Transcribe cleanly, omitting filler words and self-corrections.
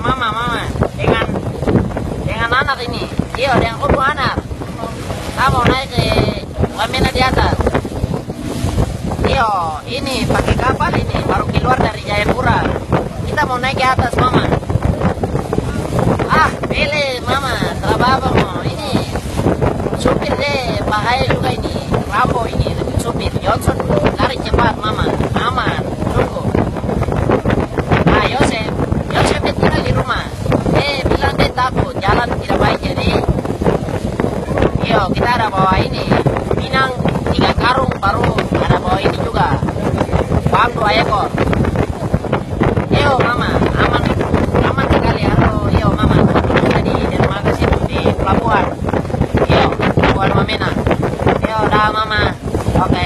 mama, dengan anak ini. Iyo, dengan kubu anak. Saya mau naik ke Wamena di atas. Iyo, ini pakai kapal ini, baru keluar dari Jayapura. Kita mau naik ke atas, mama. Pilih, mama, apa mau. Ini supir deh, bahaya juga ini. Rambo ini, supir. Johnson, lari cepat, mama. Aman, tunggu. Yosef tinggal di rumah. Bilang dia takut, jalan tidak baik jadi. Yo, kita ada bawa ini. Pinang 3 karung, baru ada bawa ini juga. Bang 2 ekor. Yo, mama, aman sekali. Halo, yo, mama. Tadi di rumah ke situ di pelabuhan. Yo, pelabuhan Wamena. Yo, dah, mama. Oke.